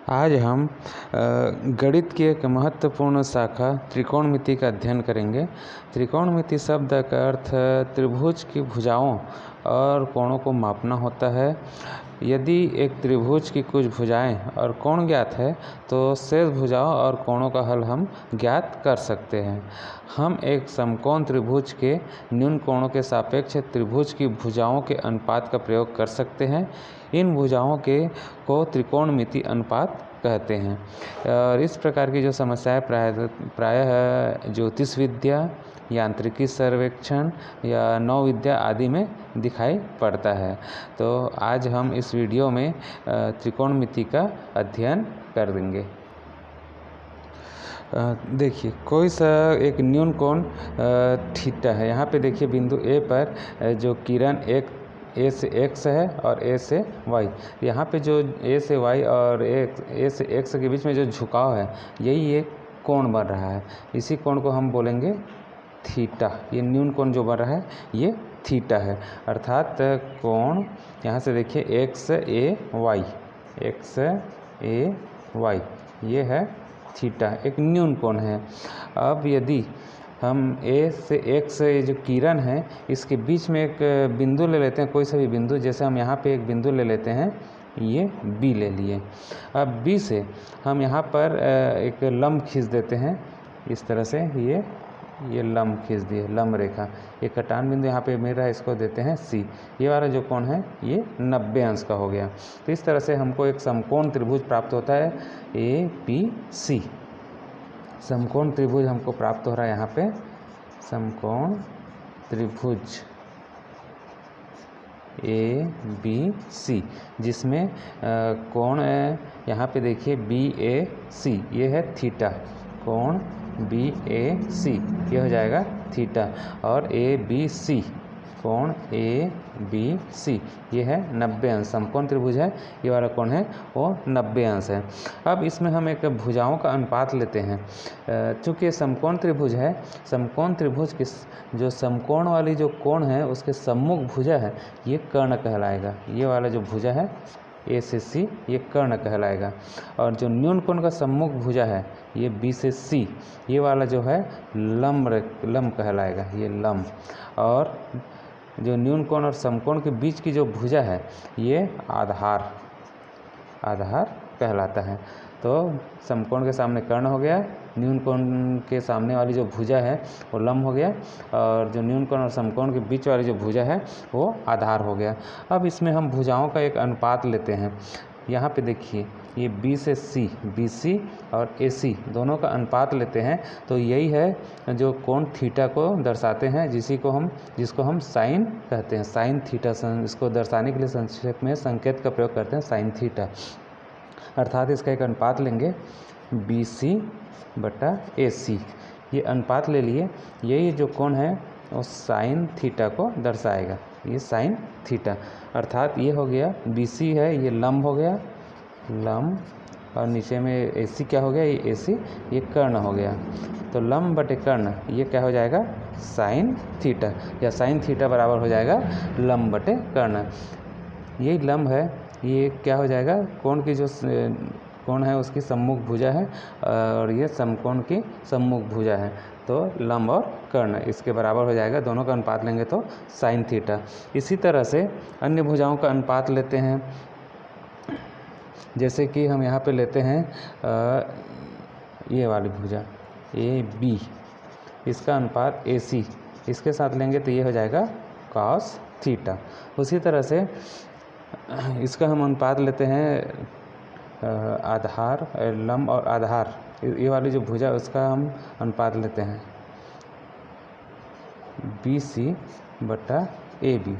आज हम गणित की एक महत्वपूर्ण शाखा त्रिकोणमिति का अध्ययन करेंगे। त्रिकोणमिति शब्द का अर्थ त्रिभुज की भुजाओं और कोणों को मापना होता है। यदि एक त्रिभुज की कुछ भुजाएं और कोण ज्ञात है तो शेष भुजाओं और कोणों का हल हम ज्ञात कर सकते हैं। हम एक समकोण त्रिभुज के न्यून कोणों के सापेक्ष त्रिभुज की भुजाओं के अनुपात का प्रयोग कर सकते हैं। इन भुजाओं को त्रिकोणमिति अनुपात कहते हैं। और इस प्रकार की जो समस्याएं प्रायः ज्योतिष विद्या, यांत्रिकी सर्वेक्षण या नौविद्या आदि में दिखाई पड़ता है। तो आज हम इस वीडियो में त्रिकोणमिति का अध्ययन कर देंगे। देखिए, कोई सा एक न्यून कोण थीटा है। यहाँ पे देखिए बिंदु ए पर जो किरण एक ए से एक्स है और ए से वाई। यहाँ पे जो ए से वाई और ए से एक्स के बीच में जो झुकाव है, यही एक कोण बन रहा है। इसी कोण को हम बोलेंगे थीटा। ये न्यून कोण जो बन रहा है ये थीटा है। अर्थात कोण यहाँ से देखिए एक्स ए वाई, ये है थीटा, एक न्यून कोण है। अब यदि हम ए से एक्स से जो किरण है इसके बीच में एक बिंदु ले लेते हैं, कोई सा भी बिंदु, जैसे हम यहाँ पे एक बिंदु ले लेते हैं, ये बी ले लिए। अब बी से हम यहाँ पर एक लंब खींच देते हैं, इस तरह से ये लंब खींच दिए, लंब रेखा। एक कटान बिंदु यहाँ पे मिल रहा है, इसको देते हैं सी। ये वाला जो कोण है ये 90 अंश का हो गया। तो इस तरह से हमको एक समकोण त्रिभुज प्राप्त होता है ए पी सी। समकोण त्रिभुज हमको प्राप्त हो रहा है यहाँ पे, समकोण त्रिभुज ए बी सी, जिसमें कोण यहाँ पे देखिए बी ए सी, ये है थीटा। कोण बी ए सी ये हो जाएगा थीटा। और ए बी सी, कोण ए बी सी ये है 90 अंश। समकोण त्रिभुज है, ये वाला कोण है वो 90 अंश है। अब इसमें हम एक भुजाओं का अनुपात लेते हैं। चूँकि समकोण त्रिभुज है, समकोण त्रिभुज की जो समकोण वाली जो कोण है उसके सम्मुख भुजा है, ये कर्ण कहलाएगा। ये वाला जो भुजा है ए से सी, ये कर्ण कहलाएगा। और जो न्यून कोण का सम्मुख भुजा है ये बी से सी, ये वाला जो है लंब कहलाएगा, ये लंब। और जो न्यून कोण और समकोण के बीच की जो भुजा है ये आधार कहलाता है। तो समकोण के सामने कर्ण हो गया, न्यून कोण के सामने वाली जो भुजा है वो लंब हो गया, और जो न्यून कोण और समकोण के बीच वाली जो भुजा है वो आधार हो गया। अब इसमें हम भुजाओं का एक अनुपात लेते हैं। यहाँ पे देखिए ये बी से सी, बी सी और ए सी दोनों का अनुपात लेते हैं, तो यही है जो कोण थीटा को दर्शाते हैं, जिसको हम साइन कहते हैं। साइन थीटा, इसको दर्शाने के लिए संक्षेप में संकेत का प्रयोग करते हैं, साइन थीटा। अर्थात इसका एक अनुपात लेंगे बी सी बटा ए सी। ये अनुपात ले लिए, यही जो कोण है वो साइन थीटा को दर्शाएगा, ये साइन थीटा। अर्थात ये हो गया बी सी है, ये लंब हो गया, लंब, और नीचे में ए सी क्या हो गया, ये ए सी, ये कर्ण हो गया। तो लंब बटे कर्ण ये क्या हो जाएगा, साइन थीटा, या साइन थीटा बराबर हो जाएगा लंब बटे कर्ण। यही लंब है, ये क्या हो जाएगा, कोण की जो कोण है उसकी सम्मुख भुजा है, और ये समकोण की सम्मुख भुजा है। तो लंब और कर्ण इसके बराबर हो जाएगा, दोनों का अनुपात लेंगे तो साइन थीटा। इसी तरह से अन्य भुजाओं का अनुपात लेते हैं। जैसे कि हम यहाँ पे लेते हैं ये वाली भुजा ए बी, इसका अनुपात ए सी, इसके साथ लेंगे तो ये हो जाएगा कॉस थीटा। उसी तरह से इसका हम अनुपात लेते हैं आधार, लंब और आधार, ये वाली जो भुजा उसका हम अनुपात लेते हैं बी सी बटा ए बी,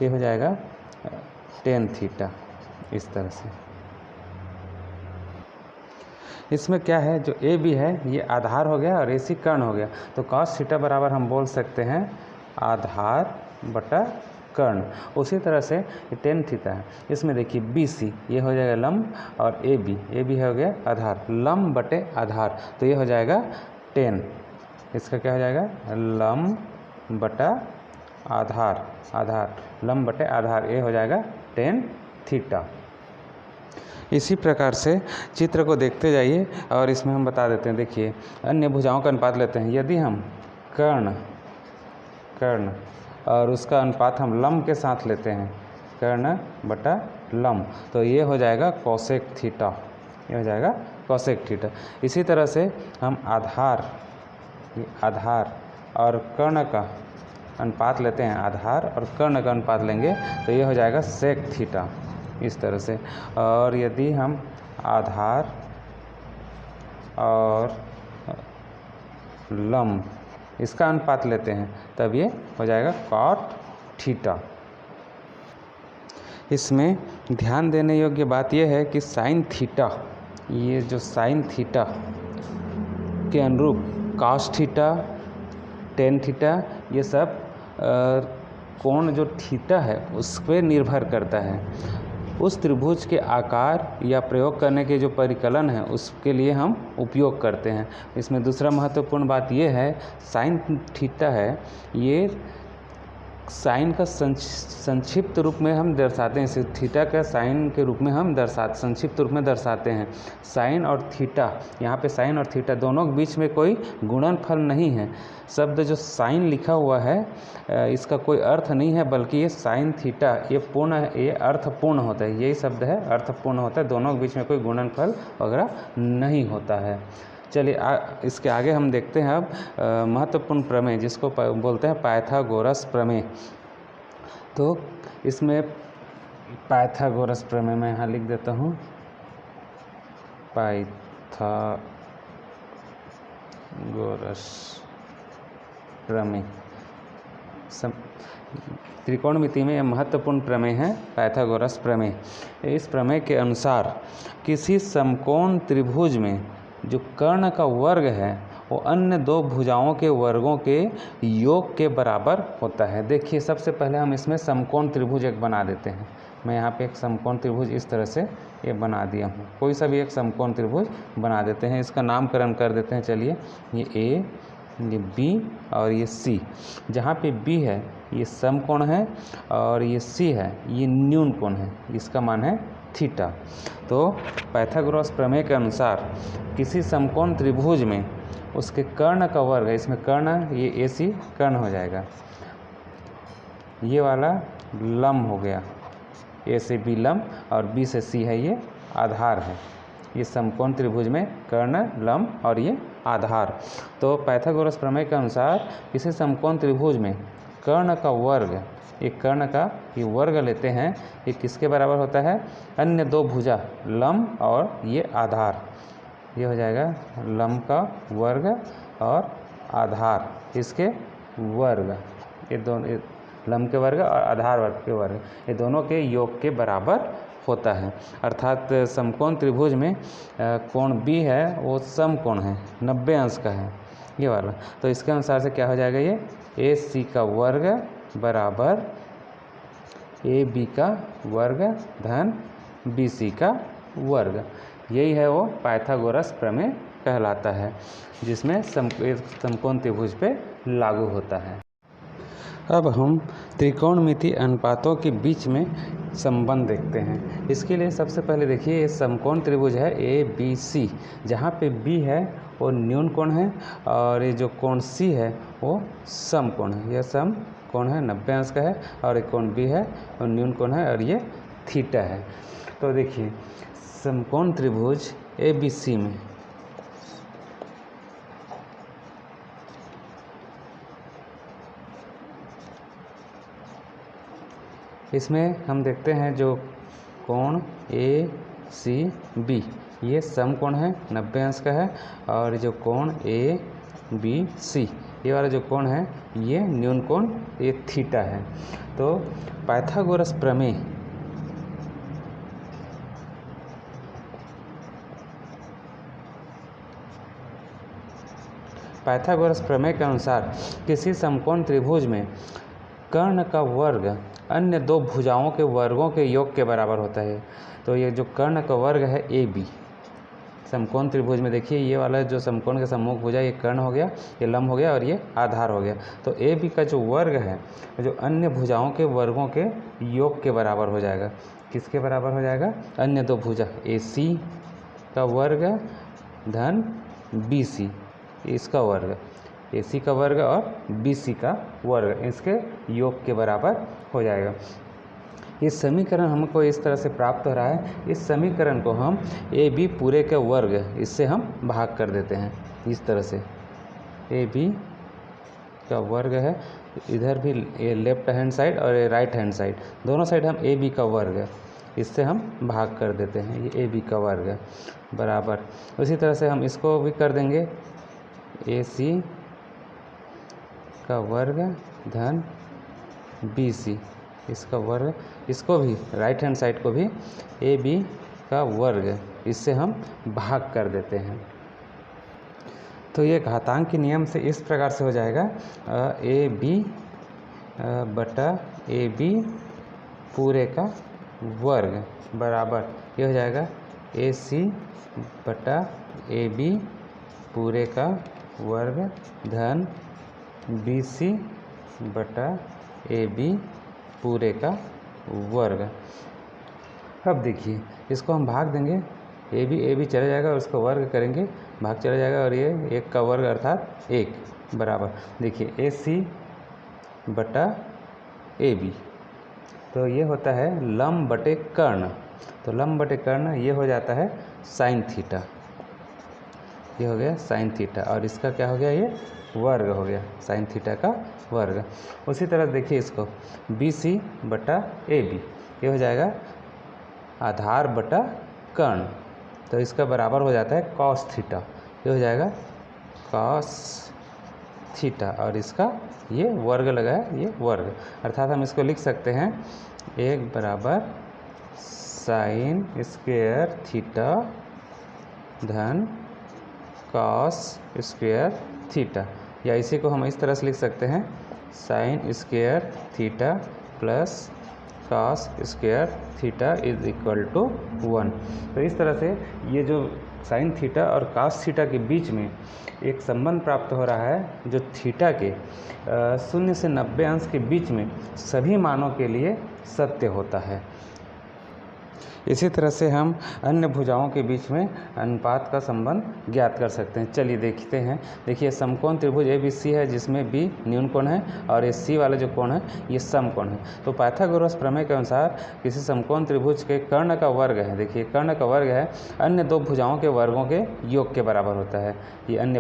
ये हो जाएगा टेन थीटा। इस तरह से इसमें क्या है, जो ए बी है ये आधार हो गया और ए सी कर्ण हो गया, तो कॉस थीटा बराबर हम बोल सकते हैं आधार बटा कर्ण। उसी तरह से ये टेन थीटा है, इसमें देखिए बी सी ये हो जाएगा लंब, और ए बी हो गया आधार, लंब बटे आधार, तो ये हो जाएगा टेन। इसका क्या हो जाएगा, लंब बटा आधार, लंब बटे आधार, ये हो जाएगा टेन थीटा। इसी प्रकार से चित्र को देखते जाइए और इसमें हम बता देते हैं। देखिए, अन्य भुजाओं का अनुपात लेते हैं। यदि हम कर्ण और उसका अनुपात हम लंब के साथ लेते हैं, कर्ण बटा लंब, तो ये हो जाएगा कोसेक थीटा, ये हो जाएगा कोसेक थीटा। इसी तरह से हम आधार और कर्ण का अनुपात लेते हैं, आधार और कर्ण का अनुपात लेंगे तो ये हो जाएगा सेक थीटा, इस तरह से। और यदि हम आधार और लंब इसका अनुपात लेते हैं तब ये हो जाएगा कॉट थीटा। इसमें ध्यान देने योग्य बात यह है कि साइन थीटा, ये जो साइन थीटा के अनुरूप कॉस थीटा, टेन थीटा, ये सब कोण जो थीटा है उस पर निर्भर करता है। उस त्रिभुज के आकार या प्रयोग करने के जो परिकलन है उसके लिए हम उपयोग करते हैं। इसमें दूसरा महत्वपूर्ण बात यह है, साइन थीटा है, ये साइन का संक्षिप्त रूप में हम दर्शाते हैं, इसे थीटा का साइन के रूप में हम संक्षिप्त रूप में दर्शाते हैं। साइन और थीटा, यहाँ पे साइन और थीटा दोनों के बीच में कोई गुणनफल नहीं है। शब्द जो साइन लिखा हुआ है इसका कोई अर्थ नहीं है, बल्कि ये साइन थीटा ये पूर्ण है, ये अर्थपूर्ण होता है, यही शब्द है, अर्थपूर्ण होता है। दोनों के बीच में कोई गुणनफल वगैरह नहीं होता है। चलिए इसके आगे हम देखते हैं अब महत्वपूर्ण प्रमेय, जिसको बोलते हैं पाइथागोरस प्रमेय। तो इसमें पाइथागोरस प्रमेय मैं यहाँ लिख देता हूँ, पाइथागोरस प्रमेय। त्रिकोणमिति में यह महत्वपूर्ण प्रमेय है, पाइथागोरस प्रमेय। इस प्रमेय के अनुसार किसी समकोण त्रिभुज में जो कर्ण का वर्ग है वो अन्य दो भुजाओं के वर्गों के योग के बराबर होता है। देखिए, सबसे पहले हम इसमें समकोण त्रिभुज एक बना देते हैं। मैं यहाँ पे एक समकोण त्रिभुज इस तरह से ये बना दिया हूँ। कोई सा भी एक समकोण त्रिभुज बना देते हैं, इसका नामकरण कर देते हैं। चलिए, ये ए, ये बी और ये सी। जहाँ पे बी है ये समकोण है और ये सी है ये न्यून कोण है, इसका मान है थीटा। तो पाइथागोरस प्रमेय के अनुसार किसी समकोण त्रिभुज में उसके कर्ण का वर्ग है, इसमें कर्ण ये ए सी कर्ण हो जाएगा, ये वाला लंब हो गया, ए से बी लंब और बी से सी है ये आधार है। ये समकोण त्रिभुज में कर्ण, लंब और ये आधार। तो पाइथागोरस प्रमेय के अनुसार किसी समकोण त्रिभुज में कर्ण का वर्ग, एक कर्ण का ये वर्ग लेते हैं, ये किसके बराबर होता है? अन्य दो भुजा लंब और ये आधार, ये हो जाएगा लंब का वर्ग और आधार इसके वर्ग, ये दोनों लंब के वर्ग और आधार वर्ग के वर्ग, ये दोनों के योग के बराबर होता है। अर्थात समकोण त्रिभुज में कोण बी है वो समकोण है, 90 अंश का है ये वाला। तो इसके अनुसार से क्या हो जाएगा, ये ए सी का वर्ग बराबर ए बी का वर्ग धन बी सी का वर्ग। यही है वो पाइथागोरस प्रमेय कहलाता है, जिसमें समकोण त्रिभुज पे लागू होता है। अब हम त्रिकोणमिति अनुपातों के बीच में संबंध देखते हैं। इसके लिए सबसे पहले देखिए, ये समकोण त्रिभुज है ए बी सी, जहाँ पे बी है वो न्यून कोण है और ये जो कोण सी है वो समकोण है। यह समकोण है, 90 अंश का है, और एक कोण बी है वो न्यून कोण है और ये थीटा है। तो देखिए, समकोण त्रिभुज ए बी सी में इसमें हम देखते हैं जो कोण ए सी बी ये समकोण है, 90 अंश का है, और जो कोण ए बी सी ये वाला जो कोण है ये न्यून कोण, ये थीटा है। तो पाइथागोरस प्रमेय के अनुसार किसी समकोण त्रिभुज में कर्ण का वर्ग अन्य दो भुजाओं के वर्गों के योग के बराबर होता है। तो ये जो कर्ण का वर्ग है ए बी समकोण त्रिभुज में, देखिए ये वाला जो समकोण का सम्मुख भुजा ये कर्ण हो गया, ये लंब हो गया और ये आधार हो गया। तो ए बी का जो वर्ग है जो अन्य भुजाओं के वर्गों के योग के बराबर हो जाएगा। किसके बराबर हो जाएगा, अन्य दो भुजा AC का वर्ग धन BC इसका वर्ग, AC का वर्ग और BC का वर्ग इसके योग के बराबर हो जाएगा। ये समीकरण हमको इस तरह से प्राप्त हो रहा है। इस समीकरण को हम AB पूरे के वर्ग इससे हम भाग कर देते हैं। इस तरह से AB का वर्ग है, इधर भी ये लेफ्ट हैंड साइड और ये राइट हैंड साइड, दोनों साइड हम AB का वर्ग इससे हम भाग कर देते हैं। ये AB का वर्ग बराबर, उसी तरह से हम इसको भी कर देंगे AC का वर्ग धन BC इसका वर्ग, इसको भी राइट हैंड साइड को भी AB का वर्ग इससे हम भाग कर देते हैं। तो ये घातांक के नियम से इस प्रकार से हो जाएगा AB बटा AB पूरे का वर्ग बराबर, ये हो जाएगा AC बटा AB पूरे का वर्ग धन BC बटा AB पूरे का वर्ग। अब देखिए इसको हम भाग देंगे, AB चला जाएगा और उसको वर्ग करेंगे, भाग चला जाएगा और ये 1 का वर्ग अर्थात 1 बराबर। देखिए AC बटा AB, तो ये होता है लंब बटे कर्ण, तो लंब बटे कर्ण ये हो जाता है साइन थीटा, ये हो गया साइन थीटा और इसका क्या हो गया, ये वर्ग हो गया, साइन थीटा का वर्ग। उसी तरह देखिए इसको BC बटा AB, ये हो जाएगा आधार बटा कर्ण, तो इसका बराबर हो जाता है कॉस थीटा, ये हो जाएगा कॉस थीटा और इसका ये वर्ग लगा है, ये वर्ग, अर्थात हम इसको लिख सकते हैं 1 बराबर साइन स्क्वायर थीटा धन कॉस स्क्वायर थीटा, या इसी को हम इस तरह से लिख सकते हैं sine square theta plus cos square theta is equal to 1। तो इस तरह से ये जो साइन थीटा और कॉस थीटा के बीच में एक संबंध प्राप्त हो रहा है जो थीटा के 0 से 90 अंश के बीच में सभी मानों के लिए सत्य होता है। इसी तरह से हम अन्य भुजाओं के बीच में अनुपात का संबंध ज्ञात कर सकते हैं। चलिए देखते हैं। देखिए समकोण त्रिभुज ABC है जिसमें B न्यून कोण है और ये C वाला जो कोण है ये सम कोण है। तो पाइथागोरस प्रमेय के अनुसार किसी समकोण त्रिभुज के कर्ण का वर्ग है, देखिए कर्ण का वर्ग है अन्य दो भुजाओं के वर्गों के योग के बराबर होता है। ये अन्य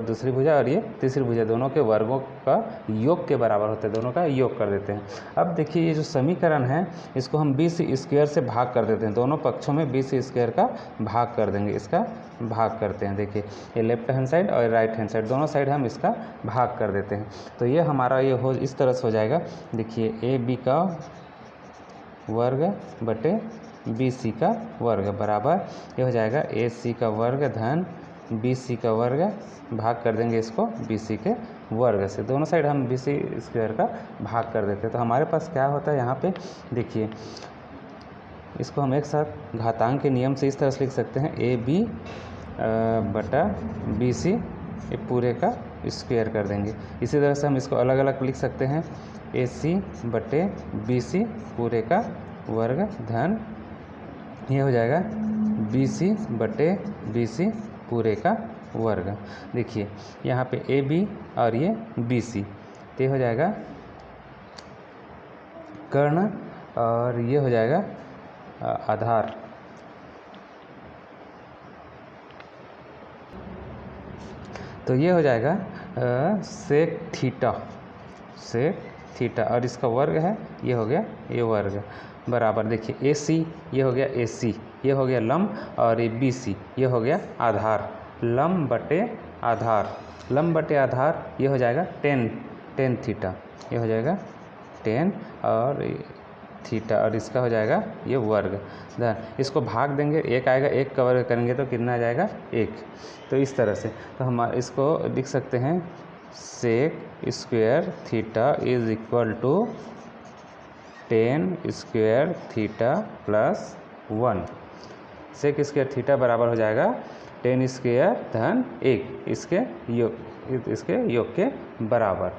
दूसरी भुजा और ये तीसरी भुजा दोनों के वर्गों का योग के बराबर होता है, दोनों का योग कर देते हैं। अब देखिए ये जो समीकरण है इसको हम BC स्क्वायर से भाग कर देते हैं, दोनों पक्षों में BC स्क्वायर का भाग कर देंगे, इसका भाग करते हैं। देखिए ये लेफ्ट हैंड साइड और राइट हैंड साइड दोनों साइड हम इसका भाग कर देते हैं। तो ये हमारा ये हो इस तरह से हो जाएगा। देखिए AB का वर्ग बटे BC का वर्ग बराबर ये हो जाएगा AC का वर्ग धन BC का वर्ग, भाग कर देंगे इसको BC के वर्ग से, दोनों साइड हम BC स्क्वायर का भाग कर देते हैं। तो हमारे पास क्या होता है यहाँ पे, देखिए इसको हम एक साथ घातांक के नियम से इस तरह से लिख सकते हैं AB बटा BC ये पूरे का स्क्वायर कर देंगे। इसी तरह से हम इसको अलग अलग लिख सकते हैं AC बटे BC पूरे का वर्ग धन ये हो जाएगा BC बटे BC पूरे का वर्ग। देखिए यहाँ पे AB और ये BC, तो ये हो जाएगा कर्ण और ये हो जाएगा आधार। तो ये हो जाएगा सेक थीटा और इसका वर्ग है, ये हो गया ये वर्ग बराबर। देखिए AC ये हो गया AC, ये हो गया लंब और ये BC ये हो गया आधार। लंब बटे आधार ये हो जाएगा टेन थीटा, ये हो जाएगा 10 और थीटा और इसका हो जाएगा ये वर्ग। इसको भाग देंगे, एक आएगा, एक का वर्ग करेंगे तो कितना आ जाएगा 1। तो इस तरह से तो हम इसको लिख सकते हैं sec square theta is equal to 10 square theta plus 1। Sec square theta बराबर हो जाएगा 10 स्क्वायर धन 1 इसके योग के बराबर।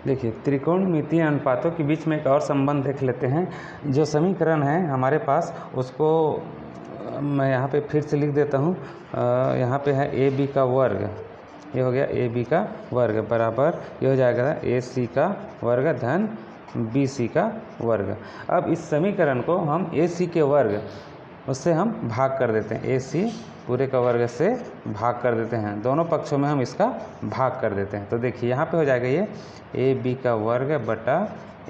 देखिए त्रिकोणमितीय अनुपातों के बीच में एक और संबंध देख लेते हैं। जो समीकरण है हमारे पास उसको मैं यहाँ पे फिर से लिख देता हूँ। यहाँ पे है ए बी का वर्ग, ये हो गया ए बी का वर्ग बराबर ये हो जाएगा ए सी का वर्ग धन बी सी का वर्ग। अब इस समीकरण को हम ए सी के वर्ग उससे हम भाग कर देते हैं, ए सी पूरे का वर्ग से भाग कर देते हैं, दोनों पक्षों में हम इसका भाग कर देते हैं। तो देखिए यहाँ पे हो जाएगा ये ए बी का वर्ग बटा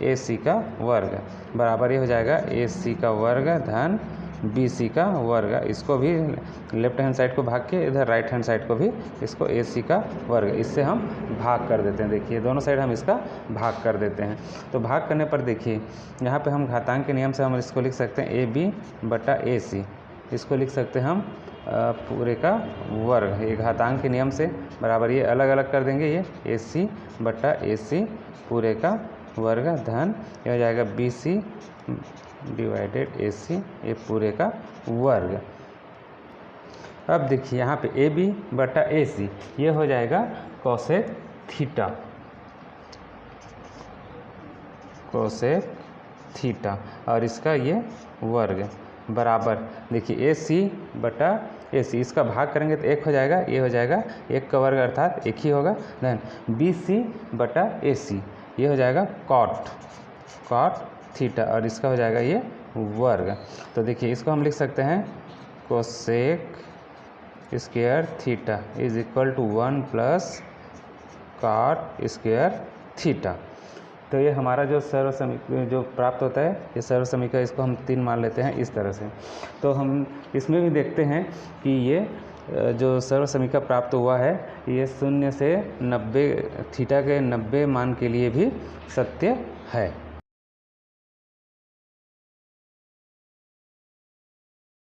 ए सी का वर्ग बराबर ये हो जाएगा ए सी का वर्ग धन बी सी का वर्ग। इसको भी लेफ्ट हैंड साइड को भाग के इधर राइट हैंड साइड को भी इसको ए सी का वर्ग इससे हम भाग कर देते हैं। देखिए दोनों साइड हम इसका भाग कर देते हैं। तो भाग करने पर देखिए यहाँ पे हम घातांक के नियम से हम इसको लिख सकते हैं ए बी बटा ए सी, इसको लिख सकते हैं हम पूरे का वर्ग, ये घातांक के नियम से बराबर ये अलग अलग कर देंगे, ये ए सी बटा ए सी पूरे का वर्ग धन ये हो जाएगा बी सी डिवाइडेड ए सी ये पूरे का वर्ग। अब देखिए यहाँ पे ए बी बटा ए सी ये हो जाएगा कोसेक थीटा, कोसेक थीटा और इसका ये वर्ग बराबर देखिए ए सी बटा ए सी, इसका भाग करेंगे तो एक हो जाएगा, ये हो जाएगा एक का वर्ग अर्थात एक ही होगा। देन बी सी बटा ए सी ये हो जाएगा कॉट थीटा और इसका हो जाएगा ये वर्ग। तो देखिए इसको हम लिख सकते हैं cosec square theta is equal to 1 plus cot square theta. तो ये हमारा जो सर्व समीकरण जो प्राप्त होता है, ये सर्व समीकरण इसको हम 3 मान लेते हैं इस तरह से। तो हम इसमें भी देखते हैं कि ये जो सर्व समीकरण प्राप्त हुआ है ये 0 से 90 थीटा के 90 मान के लिए भी सत्य है।